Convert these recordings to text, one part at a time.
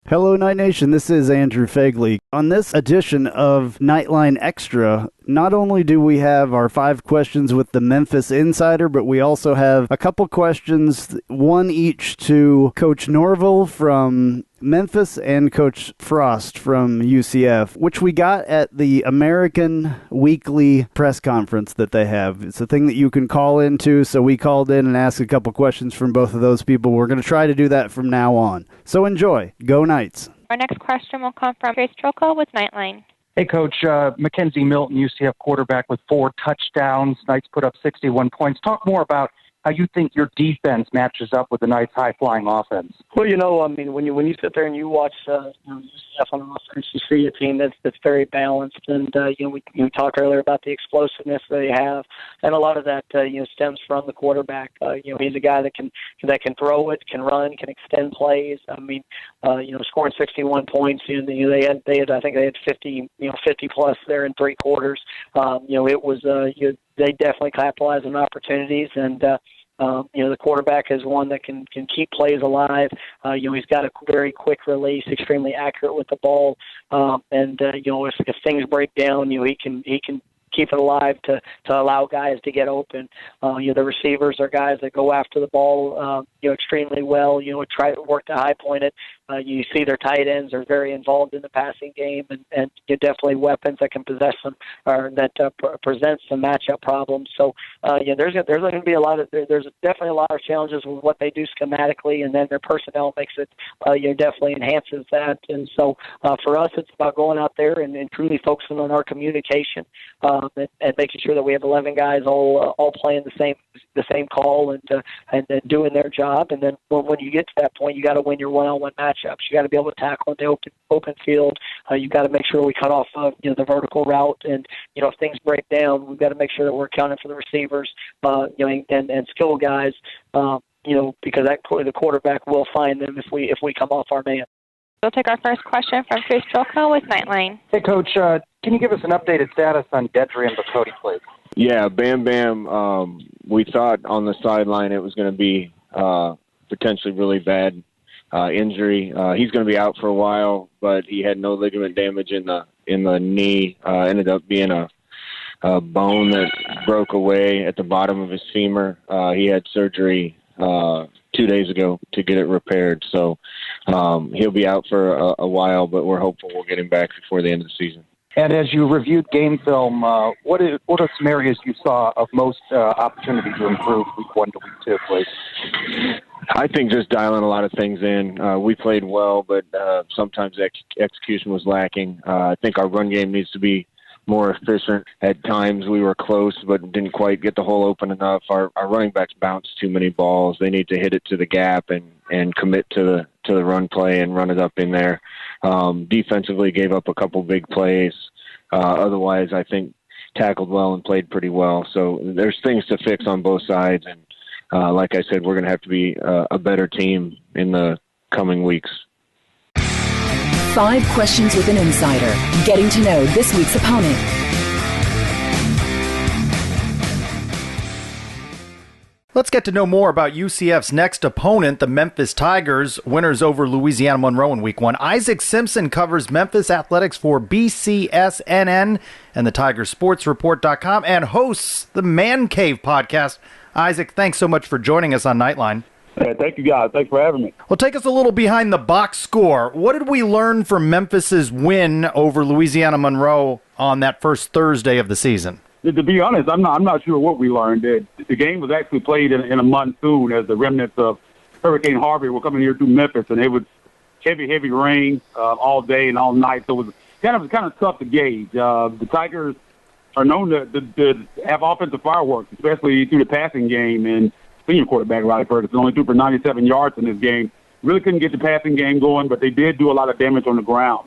Hello, Night Nation. This is Andrew Phegley. On this edition of Knightline Extra, not only do we have our 5 questions with the Memphis Insider, but we also have a couple questions, one each to Coach Norville from Memphis and Coach Frost from UCF, which we got at the American Weekly press conference that they have. It's a thing that you can call into, so we called in and asked a couple questions from both of those people. We're going to try to do that from now on. So enjoy. Go Knights. Our next question will come from Trylko with Knightline. Hey, Coach. Mackenzie Milton, UCF quarterback with 4 touchdowns. Knights put up 61 points. Talk more about how you think your defense matches up with the Knights' high-flying offense. Well, when you sit there and you watch UCF on offense, you see a team that's very balanced. And, we talked earlier about the explosiveness that they have. And a lot of that, stems from the quarterback. He's a guy that can throw it, can run, can extend plays. Scoring 61 points. I think they had 50 plus there in 3 quarters. They definitely capitalized on opportunities, and the quarterback is one that can keep plays alive. He's got a very quick release, extremely accurate with the ball, if things break down, he can keep it alive to allow guys to get open. The receivers are guys that go after the ball, extremely well. Try to work to high point it. You see their tight ends are very involved in the passing game, and definitely weapons that can possess them or that present some matchup problems. So there's going to be there's definitely a lot of challenges with what they do schematically, and then their personnel makes it definitely enhances that. And so for us, it's about going out there and truly focusing on our communication and making sure that we have 11 guys all playing the same call and doing their job. And then when you get to that point, you got to win your one-on-one matchups. You got to be able to tackle in the open field. You got to make sure we cut off the vertical route. And if things break down, we've got to make sure that we're accounting for the receivers, and skill guys. Because the quarterback will find them if we come off our man. We'll take our first question from Chris Trylko with Knightline. Hey, Coach, can you give us an updated status on Dedry and Bacote, please? Yeah, Bam Bam, we thought on the sideline it was going to be potentially really bad injury. He's going to be out for a while, but he had no ligament damage in the knee. Ended up being a bone that broke away at the bottom of his femur. He had surgery 2 days ago to get it repaired. So he'll be out for a while, but we're hopeful we'll get him back before the end of the season. And as you reviewed game film, what are some areas you saw of most opportunity to improve week 1 to week 2, please? I think just dialing a lot of things in. We played well, but sometimes execution was lacking. I think our run game needs to be more efficient. At times we were close, but didn't quite get the hole open enough. Our running backs bounced too many balls. They need to hit it to the gap and commit to the run play and run it up in there. Defensively gave up a couple big plays. Otherwise, I think tackled well and played pretty well. So there's things to fix on both sides. And like I said, we're going to have to be a better team in the coming weeks. 5 questions with an insider, getting to know this week's opponent. Let's get to know more about UCF's next opponent, the Memphis Tigers, winners over Louisiana Monroe in Week 1. Isaac Simpson covers Memphis athletics for BCSNN and the TigerSportsReport.com and hosts the Man Cave podcast. Isaac, thanks so much for joining us on Knightline. Hey, thank you, guys. Thanks for having me. Well, take us a little behind the box score. What did we learn from Memphis's win over Louisiana Monroe on that first Thursday of the season? To be honest, I'm not sure what we learned. The game was actually played in a monsoon as the remnants of Hurricane Harvey were coming here through Memphis, and it was heavy rain all day and all night. So it was kind of tough to gauge. The Tigers are known to have offensive fireworks, especially through the passing game. And senior quarterback Riley Ferguson only threw for 97 yards in this game. Really couldn't get the passing game going, but they did do a lot of damage on the ground.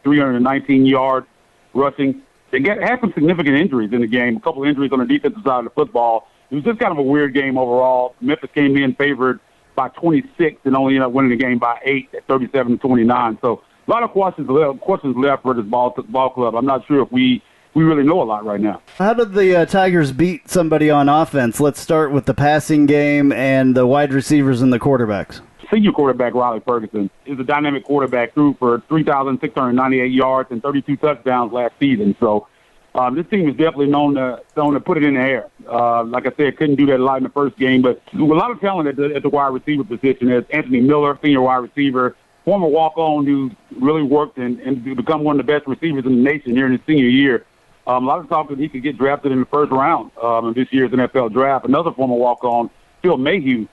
319 yards rushing. They had some significant injuries in the game, a couple of injuries on the defensive side of the football. It was just kind of a weird game overall. Memphis came in favored by 26 and only ended up winning the game by 8 at 37-29. So a lot of questions left for this ball club. I'm not sure if we really know a lot right now. How did the Tigers beat somebody on offense? Let's start with the passing game and the wide receivers and the quarterbacks. senior quarterback, Riley Ferguson, is a dynamic quarterback, threw for 3,698 yards and 32 touchdowns last season. So this team is definitely known to put it in the air. Like I said, couldn't do that a lot in the first game, but a lot of talent at the wide receiver position. There's Anthony Miller, senior wide receiver, former walk-on who really worked and become one of the best receivers in the nation here in his senior year. A lot of talk that he could get drafted in the first round of this year's NFL draft. Another former walk-on, Phil Mayhew,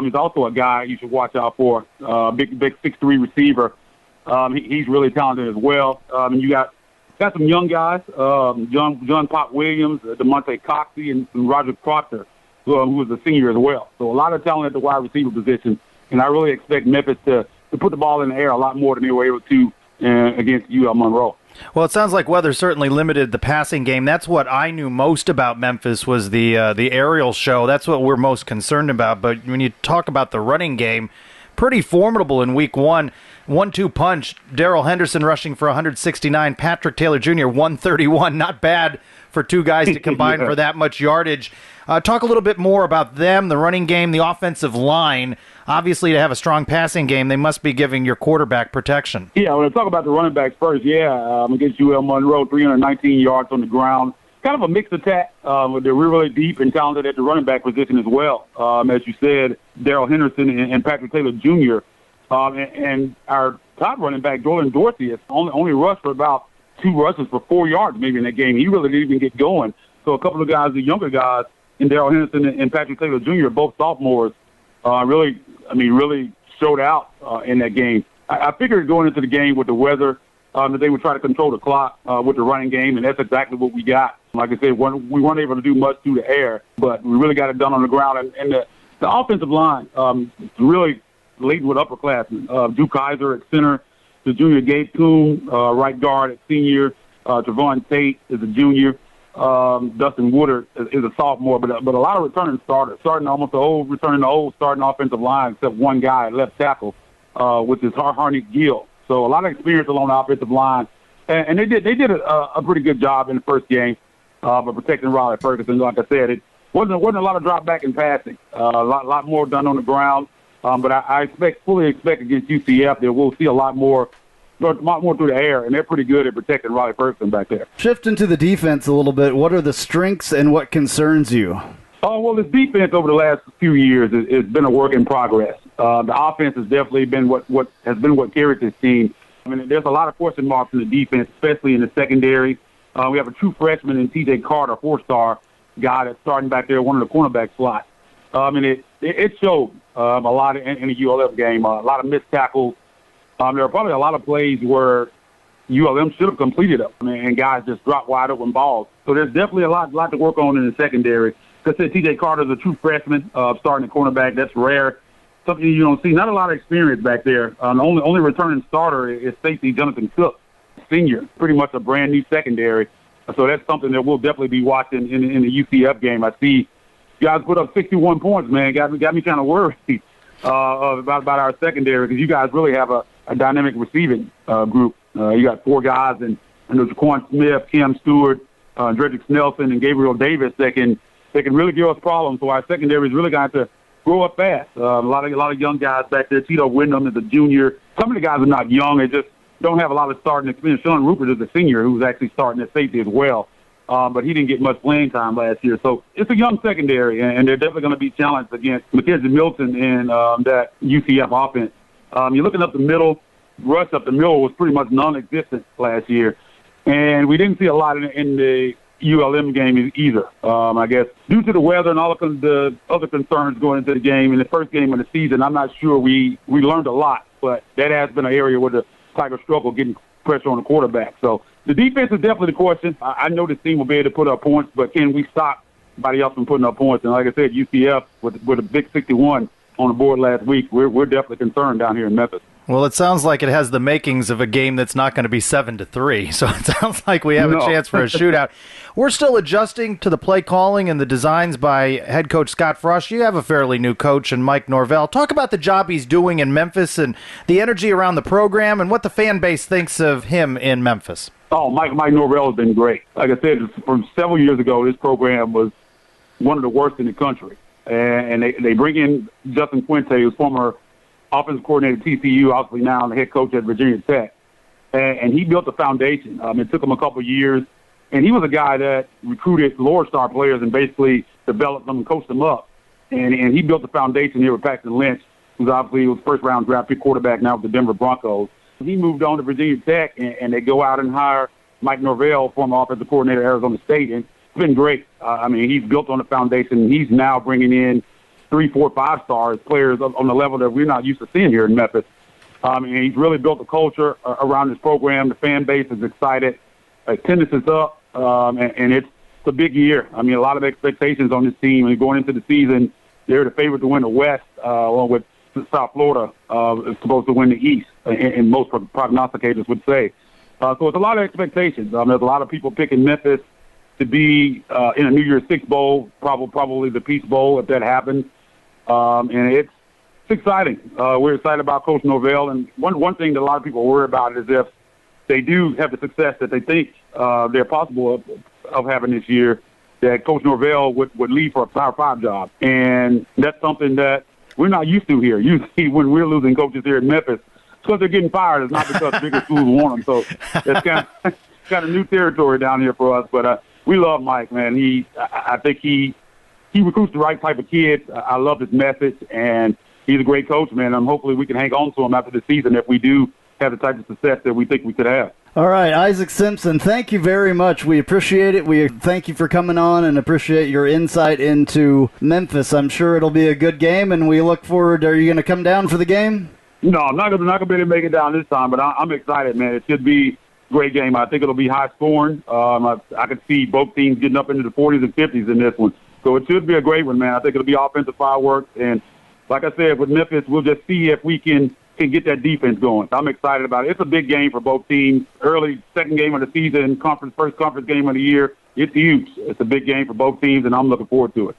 is also a guy you should watch out for. Big 6'3" receiver. He's really talented as well. And you got some young guys, John Pop Williams, DeMonte Coxey, and Roger Proctor, who was a senior as well. So a lot of talent at the wide receiver position. And I really expect Memphis to put the ball in the air a lot more than they were able to against UL Monroe. Well, it sounds like weather certainly limited the passing game. That's what I knew most about Memphis was the aerial show. That's what we're most concerned about. But when you talk about the running game, pretty formidable in week 1. 1-2 punch. Darrell Henderson rushing for 169. Patrick Taylor Jr. 131. Not bad for two guys to combine for that much yardage. Talk a little bit more about them, the running game, the offensive line. Obviously, to have a strong passing game, they must be giving your quarterback protection. Yeah, when I talk about the running backs first, against UL Monroe, 319 yards on the ground. Kind of a mixed attack. They're really deep and talented at the running back position as well. As you said, Darrell Henderson and Patrick Taylor Jr. And our top running back, Jordan Dorsey, has only rushed for about 2 rushes for 4 yards maybe in that game. He really didn't even get going. So a couple of guys, the younger guys, and Darrell Henderson and Patrick Taylor Jr., both sophomores, really showed out in that game. I figured going into the game with the weather that they would try to control the clock with the running game, and that's exactly what we got. Like I said, we weren't able to do much through the air, but we really got it done on the ground. And the offensive line really laden with upperclassmen. Drew Kaiser at center, the junior Gabe Kuhn, right guard at senior. Trevon Tate is a junior. Dustin Woodard is a sophomore, but a lot of returning starters, returning the old starting offensive line, except one guy at left tackle, which is Harnick Gill. So a lot of experience along the offensive line, and they did a pretty good job in the first game of protecting Riley Ferguson. Like I said, it wasn't a lot of drop back in passing, a lot more done on the ground. But I fully expect against UCF that we'll see a lot more through the air, and they're pretty good at protecting Riley Ferguson back there. Shifting to the defense a little bit, what are the strengths and what concerns you? Well, this defense over the last few years has been a work in progress. The offense has definitely been what carried this team. I mean, there's a lot of question marks in the defense, especially in the secondary. We have a true freshman in T.J. Carter, 4-star guy that's starting back there, one of the cornerback slots. It showed a lot in the ULM game, a lot of missed tackles. There are probably a lot of plays where ULM should have completed them, and guys just dropped wide open balls. So there's definitely a lot to work on in the secondary. Like I said, T.J. Carter's a true freshman, starting the cornerback. That's rare. Something you don't see. Not a lot of experience back there. The only returning starter is safety Jonathan Cook, senior. Pretty much a brand new secondary. So that's something that we'll definitely be watching in the UCF game. I see guys put up 61 points, man. Got me kind of worried about our secondary because you guys really have a dynamic receiving group. You got 4 guys, and there's Jaquan Smith, Cam Stewart, Dredrick Nelson, and Gabriel Davis that can really give us problems. So our secondary is really going to grow up fast. A lot of young guys back there. Tito Wyndham is a junior. Some of the guys are not young; they just don't have a lot of starting experience. Sean Rupert is a senior who's actually starting at safety as well. But he didn't get much playing time last year. So it's a young secondary, and they're definitely going to be challenged against Mackenzie Milton and that UCF offense. You're looking up the middle. Rush up the middle was pretty much non-existent last year. And we didn't see a lot in the ULM game either. I guess due to the weather and all the other concerns going into the game, in the first game of the season, I'm not sure we learned a lot. But that has been an area where the Tigers struggle getting pressure on the quarterback. So the defense is definitely the question. I know this team will be able to put up points, but can we stop anybody else from putting up points? And like I said, UCF with a big 61 on the board last week, we're definitely concerned down here in Memphis. Well, it sounds like it has the makings of a game that's not going to be 7-3. So it sounds like we have a chance for a shootout. We're still adjusting to the play calling and the designs by head coach Scott Frost. You have a fairly new coach in Mike Norvell. Talk about the job he's doing in Memphis and the energy around the program and what the fan base thinks of him in Memphis. Oh, Mike Norvell has been great. Like I said, from several years ago, this program was one of the worst in the country. And they bring in Justin Fuente, who's former offensive coordinator at TCU, obviously now the head coach at Virginia Tech. And he built a foundation. It took him a couple of years. And he was a guy that recruited lower star players and basically developed them and coached them up. And he built the foundation here with Paxton Lynch, who's obviously was first-round draft pick quarterback now with the Denver Broncos. He moved on to Virginia Tech, and they go out and hire Mike Norvell, former offensive coordinator at Arizona State. And it's been great. He's built on the foundation. He's now bringing in 3, 4, 5 stars, players on the level that we're not used to seeing here in Memphis. He's really built a culture around his program. The fan base is excited. Attendance is up. And it's a big year. A lot of expectations on this team. And going into the season, they're the favorite to win the West, along with South Florida is supposed to win the East, and most prognosticators would say. So it's a lot of expectations. There's a lot of people picking Memphis to be in a New Year's Six Bowl, probably the Peach Bowl if that happens. And it's exciting. We're excited about Coach Norvell. And one thing that a lot of people worry about is if they do have the success that they think they're possible of having this year, that Coach Norvell would leave for a Power 5 job. And that's something that we're not used to here. Usually when we're losing coaches here in Memphis, it's because they're getting fired. It's not because bigger schools want them. So it's kind of new territory down here for us. But we love Mike, man. I think he recruits the right type of kids. I love his message, and he's a great coach, man. Hopefully we can hang on to him after the season if we do have the type of success that we think we could have. All right, Isaac Simpson, thank you very much. We appreciate it. We thank you for coming on and appreciate your insight into Memphis. I'm sure it'll be a good game, and we look forward. Are you going to come down for the game? No, I'm not going to be able to make it down this time, but I'm excited, man. It should be a great game. I think it'll be high scoring. I could see both teams getting up into the 40s and 50s in this one. So it should be a great one, man. I think it'll be offensive fireworks. And like I said, with Memphis, we'll just see if we can get that defense going. I'm excited about it. It's a big game for both teams. Early second game of the season, first conference game of the year. It's huge. It's a big game for both teams, and I'm looking forward to it.